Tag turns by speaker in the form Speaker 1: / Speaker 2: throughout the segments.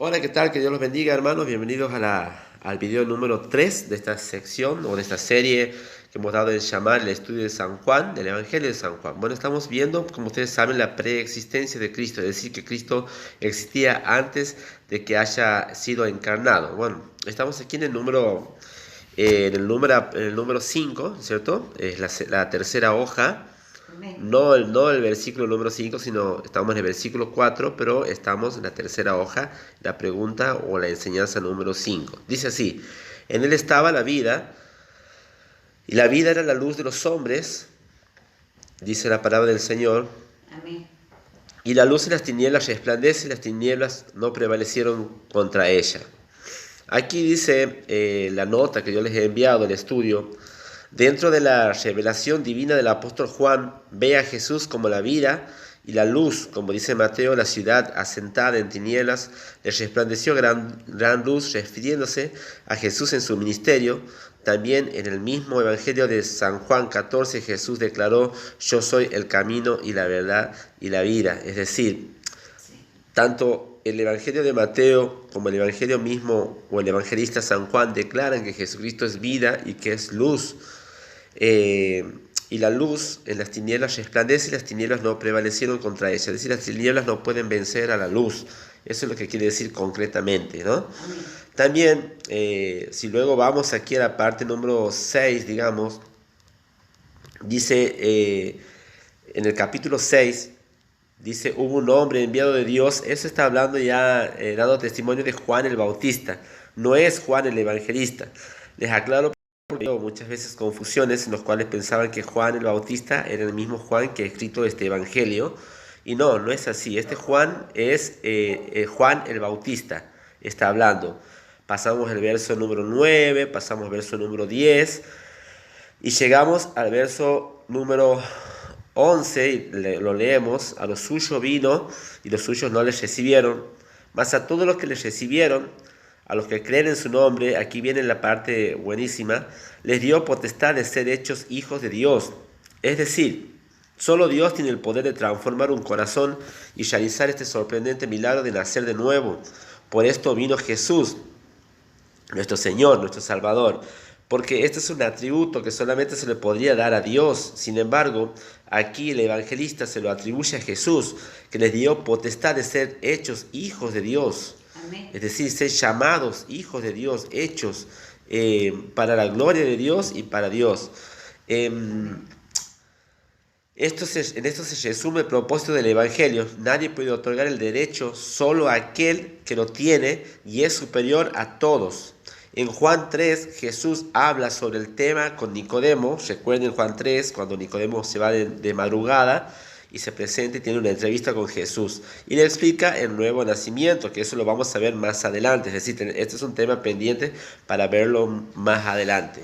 Speaker 1: Hola, ¿qué tal? Que Dios los bendiga, hermanos. Bienvenidos al video número 3 de esta sección o de esta serie que hemos dado en llamar el estudio de San Juan, del Evangelio de San Juan. Bueno, estamos viendo, como ustedes saben, la preexistencia de Cristo, es decir, que Cristo existía antes de que haya sido encarnado. Bueno, estamos aquí en el número 5, ¿cierto? Es la tercera hoja.
Speaker 2: Amén.
Speaker 1: No el versículo número 5, sino estamos en el versículo 4, pero estamos en la tercera hoja, la pregunta o la enseñanza número 5. Dice así: en él estaba la vida, y la vida era la luz de los hombres, dice la palabra del Señor,
Speaker 2: Amén.
Speaker 1: y la luz en las tinieblas resplandece, y las tinieblas no prevalecieron contra ella. Aquí dice la nota que yo les he enviado, el estudio. Dentro de la revelación divina del apóstol Juan, ve a Jesús como la vida y la luz, como dice Mateo, la ciudad asentada en tinieblas, le resplandeció gran luz, refiriéndose a Jesús en su ministerio. También en el mismo Evangelio de San Juan 14, Jesús declaró: yo soy el camino y la verdad y la vida. Es decir,
Speaker 2: Sí.
Speaker 1: tanto el Evangelio de Mateo como el Evangelio mismo o el evangelista San Juan declaran que Jesucristo es vida y que es luz. Y la luz en las tinieblas resplandece y las tinieblas no prevalecieron contra ella. Es decir, las tinieblas no pueden vencer a la luz. Eso es lo que quiere decir concretamente, ¿no?
Speaker 2: Amén.
Speaker 1: También, si luego vamos aquí a la parte número 6, digamos, dice en el capítulo 6, dice: hubo un hombre enviado de Dios. Eso está hablando ya, dando testimonio de Juan el Bautista. No es Juan el Evangelista. Les aclaro porque hubo muchas veces confusiones en los cuales pensaban que Juan el Bautista era el mismo Juan que ha escrito este Evangelio. Y no es así. Este Juan es Juan el Bautista. Está hablando. Pasamos el verso número 9, pasamos el verso número 10 y llegamos al verso número 11 y lo leemos: a los suyos vino y los suyos no les recibieron, mas a todos los que les recibieron, a los que creen en su nombre, aquí viene la parte buenísima, les dio potestad de ser hechos hijos de Dios. Es decir, solo Dios tiene el poder de transformar un corazón y realizar este sorprendente milagro de nacer de nuevo. Por esto vino Jesús, nuestro Señor, nuestro Salvador, porque este es un atributo que solamente se le podría dar a Dios. Sin embargo, aquí el evangelista se lo atribuye a Jesús, que les dio potestad de ser hechos hijos de Dios,
Speaker 2: Amén.
Speaker 1: es decir, ser llamados hijos de Dios, hechos para la gloria de Dios y para Dios. En esto se resume el propósito del Evangelio. Nadie puede otorgar el derecho, solo a aquel que lo tiene y es superior a todos. En Juan 3, Jesús habla sobre el tema con Nicodemo. Recuerden Juan 3, cuando Nicodemo se va de madrugada y se presenta y tiene una entrevista con Jesús. Y le explica el nuevo nacimiento, que eso lo vamos a ver más adelante. Es decir, este es un tema pendiente para verlo más adelante.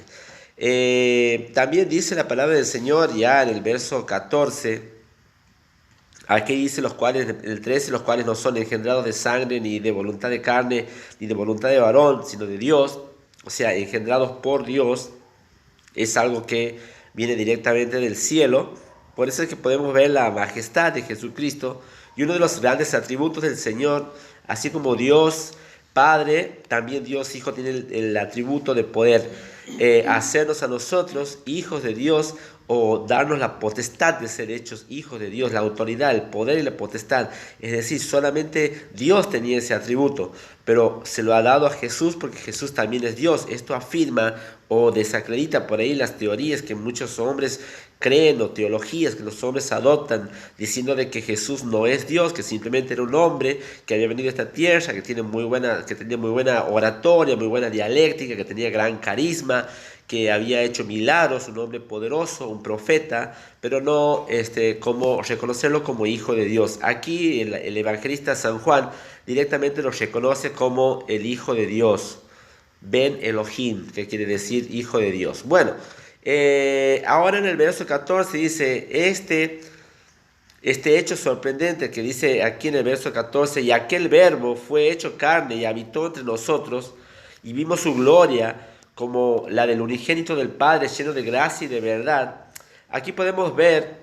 Speaker 1: También dice la palabra del Señor ya en el verso 14, aquí dice los cuales, el 13, los cuales no son engendrados de sangre, ni de voluntad de carne, ni de voluntad de varón, sino de Dios. O sea, engendrados por Dios, es algo que viene directamente del cielo. Por eso es que podemos ver la majestad de Jesucristo y uno de los grandes atributos del Señor, así como Dios Padre, también Dios Hijo tiene el atributo de poder hacernos a nosotros hijos de Dios, o darnos la potestad de ser hechos hijos de Dios, la autoridad, el poder y la potestad. Es decir, solamente Dios tenía ese atributo, pero se lo ha dado a Jesús porque Jesús también es Dios. Esto afirma o desacredita por ahí las teorías que muchos hombres creen, o teologías que los hombres adoptan, diciendo de que Jesús no es Dios, que simplemente era un hombre que había venido a esta tierra, que tenía muy buena oratoria, muy buena dialéctica, que tenía gran carisma, que había hecho milagros, un hombre poderoso, un profeta, pero no como reconocerlo como hijo de Dios. Aquí el evangelista San Juan directamente lo reconoce como el hijo de Dios, Ben Elohim, que quiere decir hijo de Dios. Bueno, ahora en el verso 14 dice, este hecho sorprendente que dice aquí en el verso 14: y aquel verbo fue hecho carne y habitó entre nosotros, y vimos su gloria como la del unigénito del Padre, lleno de gracia y de verdad. Aquí podemos ver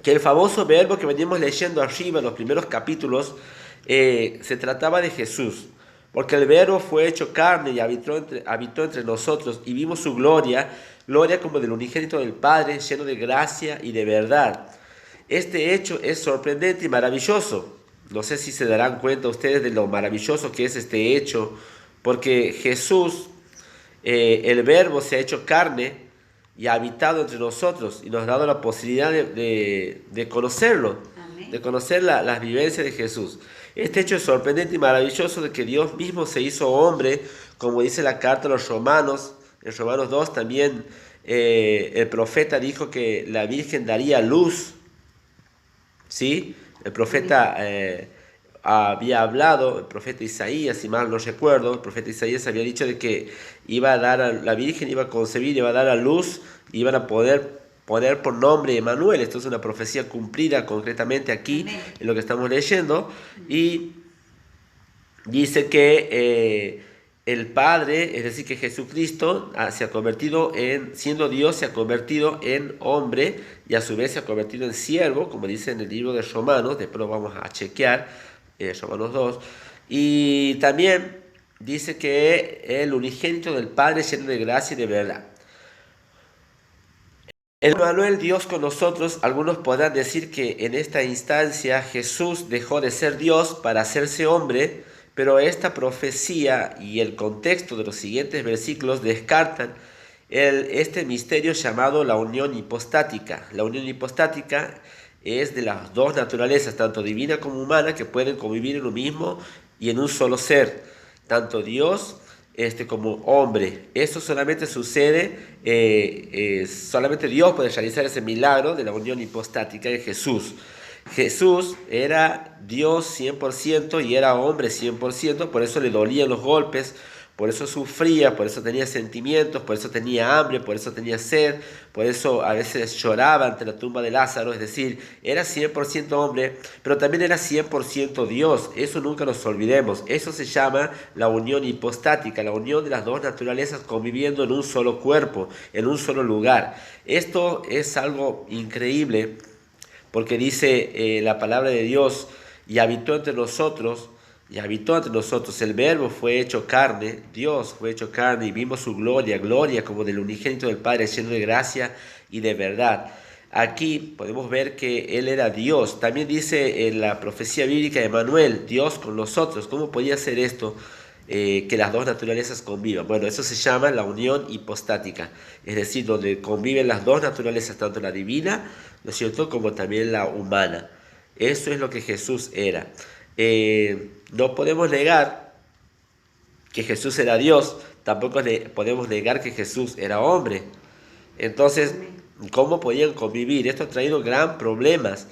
Speaker 1: que el famoso verbo que venimos leyendo arriba en los primeros capítulos se trataba de Jesús, porque el Verbo fue hecho carne y habitó entre nosotros y vimos su gloria, gloria como del unigénito del Padre, lleno de gracia y de verdad. Este hecho es sorprendente y maravilloso. No sé si se darán cuenta ustedes de lo maravilloso que es este hecho, porque Jesús, el Verbo, se ha hecho carne y ha habitado entre nosotros y nos ha dado la posibilidad de conocerlo,
Speaker 2: Amén.
Speaker 1: de conocer las vivencias de Jesús. Este hecho es sorprendente y maravilloso de que Dios mismo se hizo hombre, como dice la carta a los Romanos. En Romanos 2 también el profeta dijo que la Virgen daría luz, ¿sí? El profeta había hablado, el profeta Isaías, si mal no recuerdo, el profeta Isaías había dicho de que iba a dar la Virgen iba a concebir, iba a dar a luz, y iban a poder poner por nombre Emanuel. Esto es una profecía cumplida concretamente aquí,
Speaker 2: Amén.
Speaker 1: en lo que estamos leyendo, y dice que el Padre, es decir, que Jesucristo se ha convertido siendo Dios, se ha convertido en hombre y a su vez se ha convertido en siervo, como dice en el libro de Romanos, después lo vamos a chequear, Romanos 2, y también dice que el unigénito del Padre lleno de gracia y de verdad. El Emanuel, Dios con nosotros, algunos podrán decir que en esta instancia Jesús dejó de ser Dios para hacerse hombre, pero esta profecía y el contexto de los siguientes versículos descartan este misterio llamado la unión hipostática. La unión hipostática es de las dos naturalezas, tanto divina como humana, que pueden convivir en lo mismo y en un solo ser, tanto Dios como hombre. Eso solamente sucede, solamente Dios puede realizar ese milagro de la unión hipostática en Jesús. Jesús era Dios 100% y era hombre 100%, por eso le dolían los golpes, por eso sufría, por eso tenía sentimientos, por eso tenía hambre, por eso tenía sed, por eso a veces lloraba ante la tumba de Lázaro. Es decir, era 100% hombre, pero también era 100% Dios. Eso nunca nos olvidemos. Eso se llama la unión hipostática, la unión de las dos naturalezas conviviendo en un solo cuerpo, en un solo lugar. Esto es algo increíble, porque dice la palabra de Dios, y habitó entre nosotros, el Verbo fue hecho carne, Dios fue hecho carne, y vimos su gloria, gloria como del unigénito del Padre, lleno de gracia y de verdad. Aquí podemos ver que Él era Dios. También dice en la profecía bíblica de Emanuel, Dios con nosotros. ¿Cómo podía ser esto? Que las dos naturalezas convivan. Bueno, eso se llama la unión hipostática, es decir, donde conviven las dos naturalezas, tanto la divina, ¿no es cierto?, como también la humana. Eso es lo que Jesús era. No podemos negar que Jesús era Dios, tampoco podemos negar que Jesús era hombre. Entonces, ¿cómo podían convivir? Esto ha traído gran problemas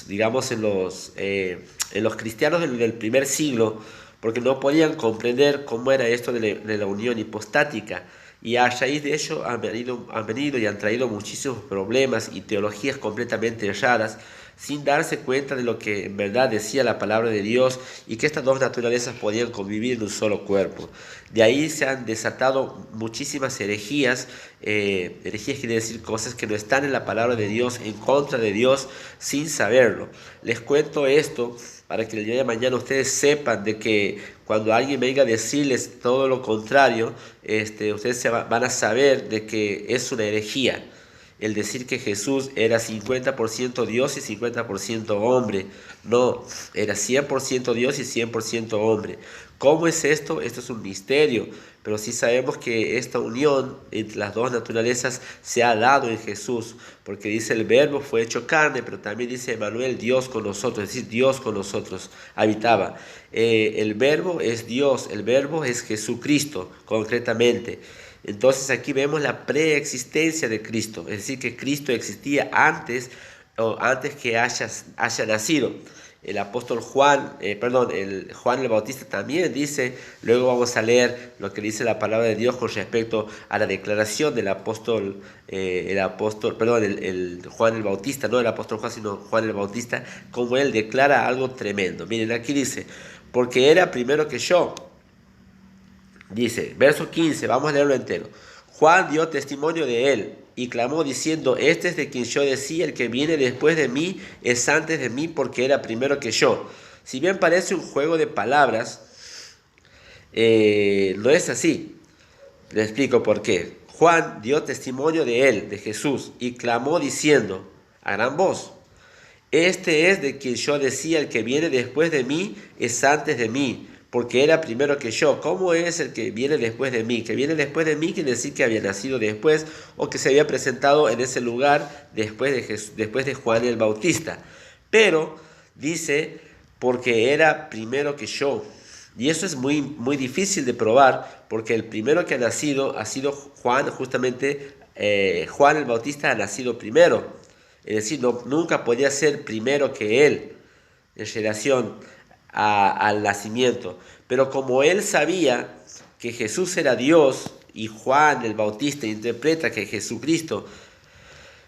Speaker 1: digamos, en los cristianos del primer siglo, porque no podían comprender cómo era esto de la unión hipostática. Y a raíz de ello han venido y han traído muchísimos problemas y teologías completamente erradas, sin darse cuenta de lo que en verdad decía la palabra de Dios y que estas dos naturalezas podían convivir en un solo cuerpo. De ahí se han desatado muchísimas herejías. Herejías quiere decir cosas que no están en la palabra de Dios, en contra de Dios, sin saberlo. Les cuento esto para que el día de mañana ustedes sepan de que cuando alguien venga a decirles todo lo contrario, ustedes van a saber de que es una herejía el decir que Jesús era 50% Dios y 50% hombre. No, era 100% Dios y 100% hombre. ¿Cómo es esto? Esto es un misterio, pero sí sabemos que esta unión entre las dos naturalezas se ha dado en Jesús, porque dice el Verbo fue hecho carne, pero también dice Emanuel, Dios con nosotros, es decir, Dios con nosotros habitaba. El Verbo es Dios, el Verbo es Jesucristo, concretamente. Entonces aquí vemos la preexistencia de Cristo, es decir, que Cristo existía antes que haya nacido. El apóstol Juan, Juan el Bautista también dice, luego vamos a leer lo que dice la palabra de Dios con respecto a la declaración del apóstol, Juan el Bautista, no el apóstol Juan, sino Juan el Bautista, como él declara algo tremendo. Miren, aquí dice, porque era primero que yo. Dice, verso 15, vamos a leerlo entero. Juan dio testimonio de él, y clamó diciendo, este es de quien yo decía, el que viene después de mí es antes de mí porque era primero que yo. Si bien parece un juego de palabras, no es así. Le explico por qué. Juan dio testimonio de él, de Jesús, y clamó diciendo a gran voz, este es de quien yo decía, el que viene después de mí es antes de mí, porque era primero que yo. ¿Cómo es el que viene después de mí? Que viene después de mí quiere decir que había nacido después o que se había presentado en ese lugar después de Juan el Bautista. Pero dice, porque era primero que yo. Y eso es muy, muy difícil de probar, porque el primero que ha sido Juan, justamente Juan el Bautista ha nacido primero. Es decir, nunca podía ser primero que él en relación al nacimiento. Pero como él sabía que Jesús era Dios y Juan el Bautista interpreta que Jesucristo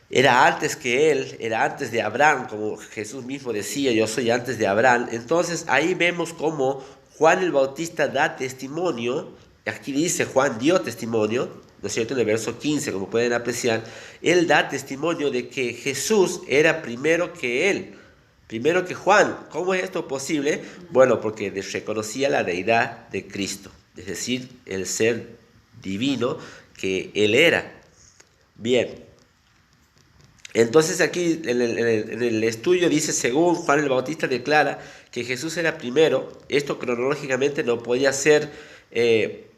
Speaker 1: era antes que él, era antes de Abraham, como Jesús mismo decía, yo soy antes de Abraham. Entonces ahí vemos cómo Juan el Bautista da testimonio, aquí dice Juan dio testimonio, ¿no es cierto? En el verso 15, como pueden apreciar, él da testimonio de que Jesús era primero que él, primero que Juan. ¿Cómo es esto posible? Bueno, porque reconocía la deidad de Cristo, es decir, el ser divino que él era. Bien. Entonces aquí en el estudio dice, según Juan el Bautista declara que Jesús era primero, esto cronológicamente no podía ser,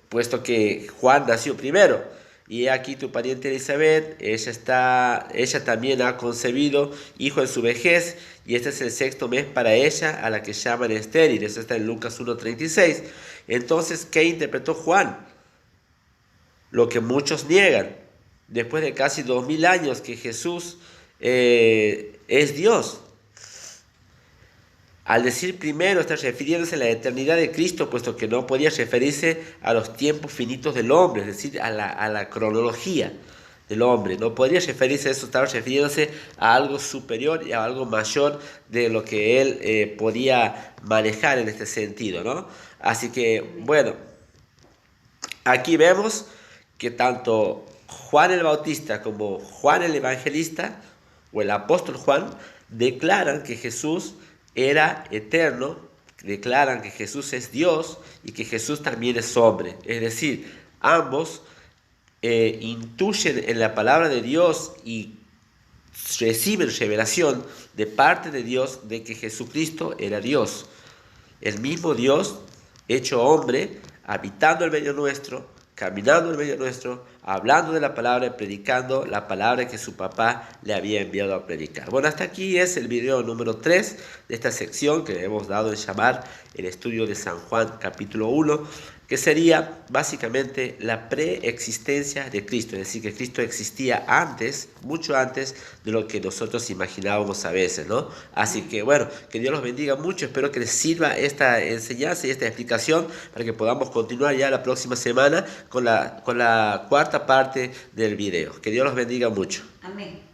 Speaker 1: puesto que Juan nació primero. Y aquí tu pariente Elizabeth, ella también ha concebido hijo en su vejez, y este es el sexto mes para ella, a la que llaman estéril. Eso está en Lucas 1:36. Entonces, ¿qué interpretó Juan? Lo que muchos niegan. Después de casi 2000 años que Jesús es Dios. Al decir primero está refiriéndose a la eternidad de Cristo, puesto que no podía referirse a los tiempos finitos del hombre, es decir, a la cronología del hombre. No podría referirse a eso, estaba refiriéndose a algo superior y a algo mayor de lo que él podía manejar en este sentido, ¿no? Así que, bueno, aquí vemos que tanto Juan el Bautista como Juan el Evangelista o el apóstol Juan declaran que Jesús era eterno, declaran que Jesús es Dios y que Jesús también es hombre. Es decir, ambos intuyen en la palabra de Dios y reciben revelación de parte de Dios de que Jesucristo era Dios. El mismo Dios hecho hombre, habitando en medio nuestro, caminando en medio nuestro, hablando de la palabra y predicando la palabra que su papá le había enviado a predicar. Bueno, hasta aquí es el video número 3 de esta sección que hemos dado en llamar el estudio de San Juan capítulo 1, que sería básicamente la preexistencia de Cristo, es decir, que Cristo existía antes, mucho antes de lo que nosotros imaginábamos a veces, ¿no? Así que bueno, que Dios los bendiga mucho, espero que les sirva esta enseñanza y esta explicación para que podamos continuar ya la próxima semana con la cuarta parte del video. Que Dios los bendiga mucho.
Speaker 2: Amén.